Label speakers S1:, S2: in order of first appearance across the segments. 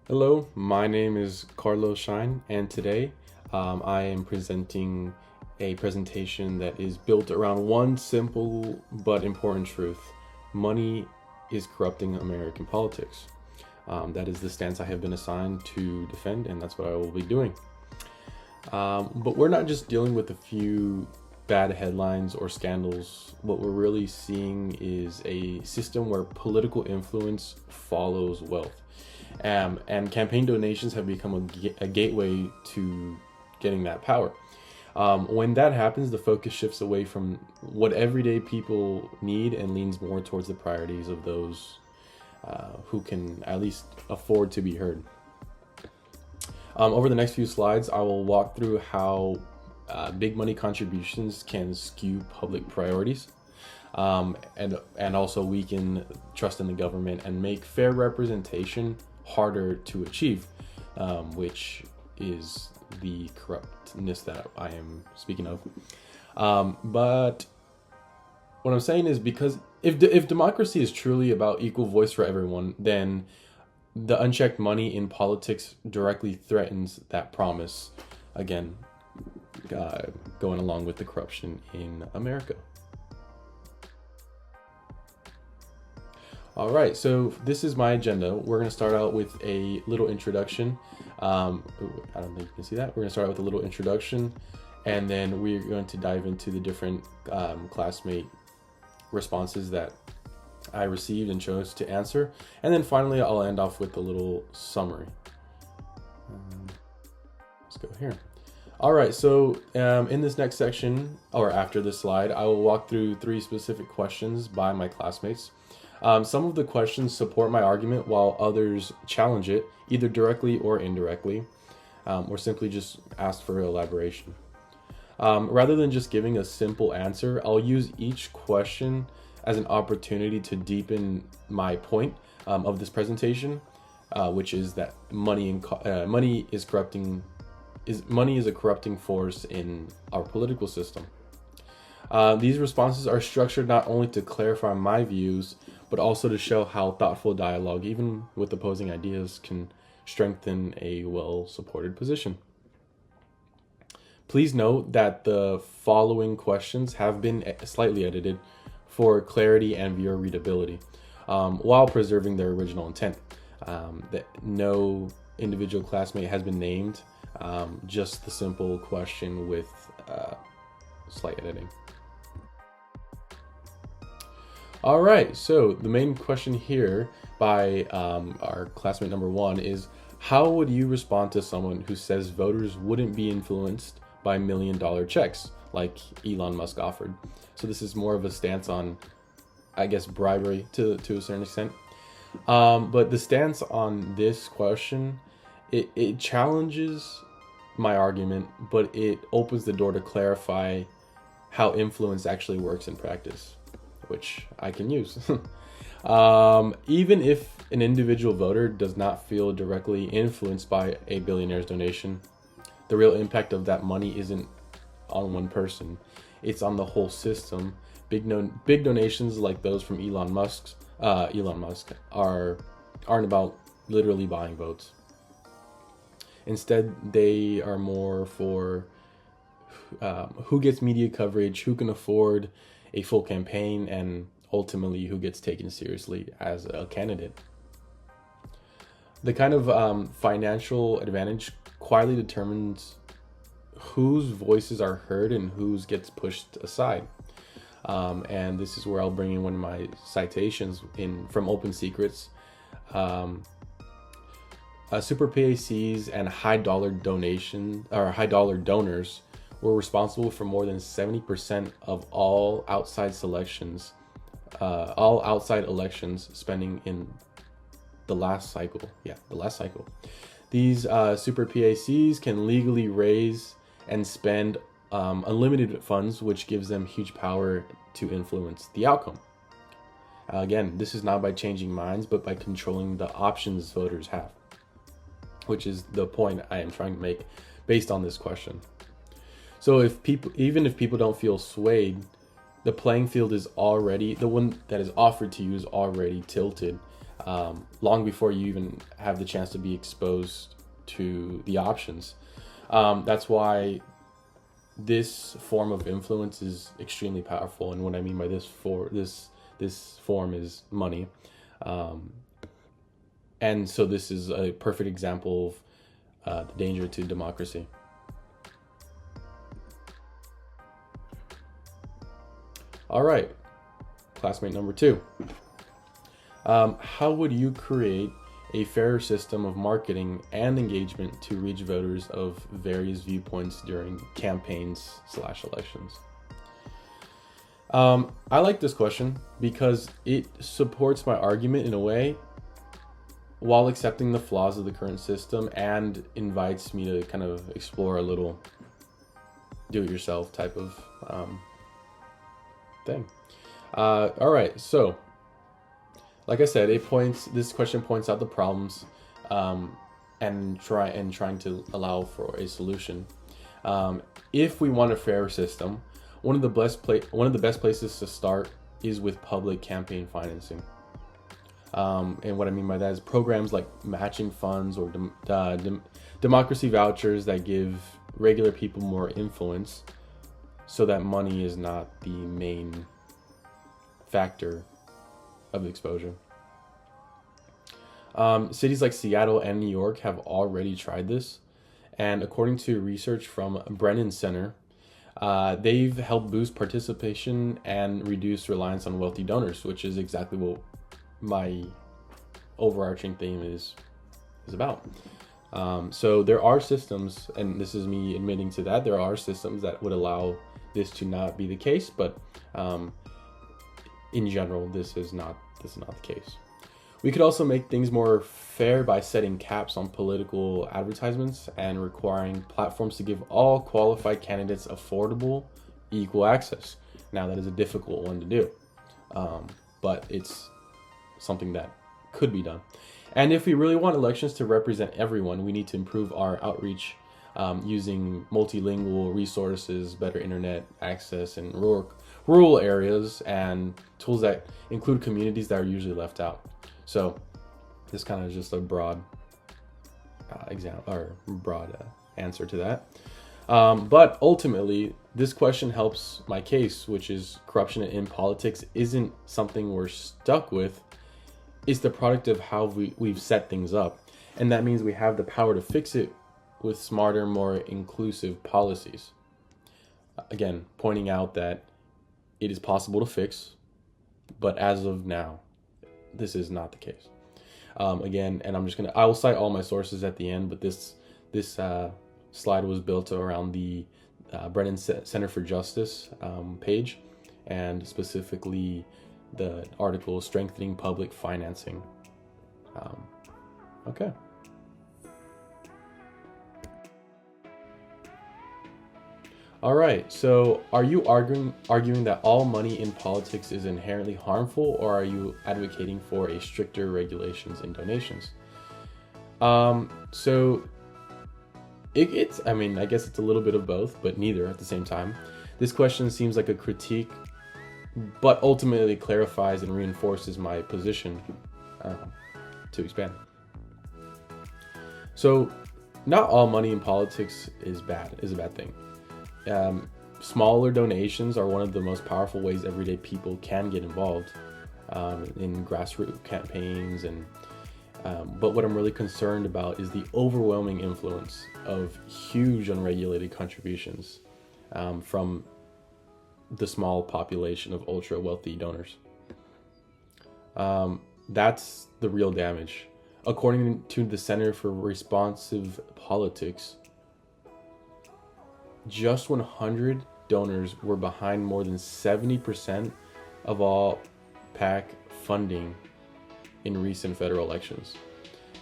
S1: Hello, my name is Carlos Schein, and today I am presenting a presentation that is built around one simple but important truth. Money is corrupting American politics. That is the stance I have been assigned to defend, and that's what I will be doing. But we're not just dealing with a few bad headlines or scandals. What we're really seeing is a system where political influence follows wealth. And campaign donations have become a gateway to getting that power. When that happens, the focus shifts away from what everyday people need and leans more towards the priorities of those who can at least afford to be heard. Over the next few slides, I will walk through how big money contributions can skew public priorities, and also weaken trust in the government and make fair representation harder to achieve, which is the corruptness that I am speaking of. But what I'm saying is, because if democracy is truly about equal voice for everyone, then the unchecked money in politics directly threatens that promise. Again, going along with the corruption in America. All right, so this is my agenda. We're going to start out with a little introduction. I don't think you can see that. We're going to start out with a little introduction, and then we're going to dive into the different classmate responses that I received and chose to answer. And then finally, I'll end off with a little summary. Let's go here. All right, so in this next section, or after this slide, I will walk through 3 specific questions by my classmates. Some of the questions support my argument while others challenge it, either directly or indirectly, or simply just ask for elaboration. Rather than just giving a simple answer, I'll use each question as an opportunity to deepen my point of this presentation, which is that money is a corrupting force in our political system. These responses are structured not only to clarify my views, but also to show how thoughtful dialogue, even with opposing ideas, can strengthen a well-supported position. Please note that the following questions have been slightly edited for clarity and viewer readability, while preserving their original intent. That no individual classmate has been named, just the simple question with slight editing. All right, so the main question here by our classmate number 1 is, how would you respond to someone who says voters wouldn't be influenced by $1 million checks like Elon Musk offered? So this is more of a stance on, I guess, bribery to a certain extent. But the stance on this question, it challenges my argument, but it opens the door to clarify how influence actually works in practice, which I can use. Even if an individual voter does not feel directly influenced by a billionaire's donation, the real impact of that money isn't on one person. It's on the whole system. Big donations like those from Elon Musk aren't about literally buying votes. Instead, they are more for who gets media coverage, who can afford a full campaign, and ultimately who gets taken seriously as a candidate. The kind of financial advantage quietly determines whose voices are heard and whose gets pushed aside. And this is where I'll bring in one of my citations from Open Secrets. Super PACs and high dollar donors were responsible for more than 70% of all outside elections spending in the last cycle. These super PACs can legally raise and spend unlimited funds, which gives them huge power to influence the outcome. Again, this is not by changing minds, but by controlling the options voters have, which is the point I am trying to make based on this question. So even if people don't feel swayed, the playing field is already, the one that is offered to you is already tilted. long before you even have the chance to be exposed to the options. That's why this form of influence is extremely powerful. And what I mean by this form is money. And so this is a perfect example of the danger to democracy. All right, classmate number 2. How would you create a fairer system of marketing and engagement to reach voters of various viewpoints during campaigns/elections? I like this question because it supports my argument in a way while accepting the flaws of the current system and invites me to kind of explore a little do-it-yourself type of thing. All right, so like I said, this question points out the problems and trying to allow for a solution. If we want a fair system, one of the best places to start is with public campaign financing. And what I mean by that is programs like matching funds or democracy vouchers that give regular people more influence, so that money is not the main factor of exposure. Cities like Seattle and New York have already tried this, and according to research from Brennan Center, they've helped boost participation and reduce reliance on wealthy donors, which is exactly what my overarching theme is about. So there are systems, and this is me admitting to that, there are systems that would allow this to not be the case, but in general, this is not the case. We could also make things more fair by setting caps on political advertisements and requiring platforms to give all qualified candidates affordable, equal access. Now, that is a difficult one to do, but it's something that could be done. And if we really want elections to represent everyone, we need to improve our outreach using multilingual resources, better internet access in rural areas, and tools that include communities that are usually left out. So this kind of just a broad answer to that. But ultimately, this question helps my case, which is corruption in politics isn't something we're stuck with. It's the product of how we've set things up. And that means we have the power to fix it with smarter, more inclusive policies. Again, pointing out that it is possible to fix, but as of now, this is not the case. Again, and I will cite all my sources at the end, but this slide was built around the Brennan Center for Justice page, and specifically the article Strengthening Public Financing. Okay. All right, so are you arguing that all money in politics is inherently harmful, or are you advocating for a stricter regulations in donations? So I guess it's a little bit of both, but neither at the same time. This question seems like a critique, but ultimately clarifies and reinforces my position to expand. So not all money in politics is a bad thing. Smaller donations are one of the most powerful ways everyday people can get involved in grassroots campaigns, but what I'm really concerned about is the overwhelming influence of huge unregulated contributions from the small population of ultra wealthy donors. That's the real damage. According to the Center for Responsive Politics, just 100 donors were behind more than 70% of all PAC funding in recent federal elections.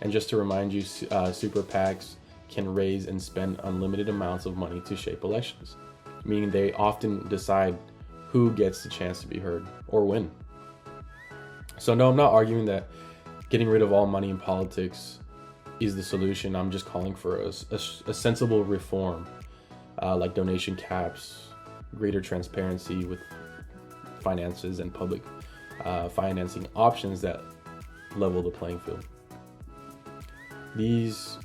S1: And just to remind you, super PACs can raise and spend unlimited amounts of money to shape elections, meaning they often decide who gets the chance to be heard or win. So no, I'm not arguing that getting rid of all money in politics is the solution. I'm just calling for a sensible reform. Like donation caps, greater transparency with finances, and public financing options that level the playing field. These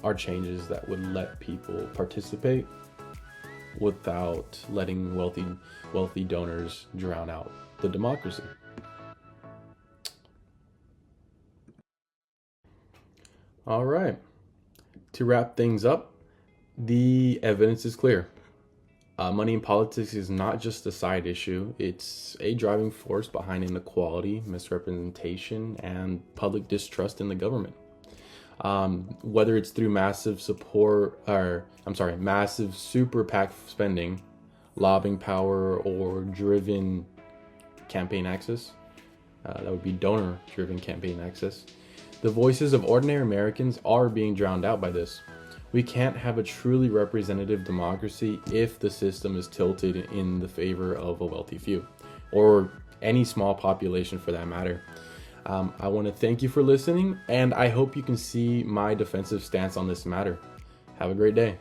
S1: are changes that would let people participate without letting wealthy donors drown out the democracy. All right. To wrap things up, the evidence is clear. Money in politics is not just a side issue, it's a driving force behind inequality, misrepresentation, and public distrust in the government. Whether it's through massive super PAC spending, lobbying power, or driven campaign access, that would be donor-driven campaign access, the voices of ordinary Americans are being drowned out by this. We can't have a truly representative democracy if the system is tilted in the favor of a wealthy few, or any small population for that matter. I want to thank you for listening, and I hope you can see my defensive stance on this matter. Have a great day.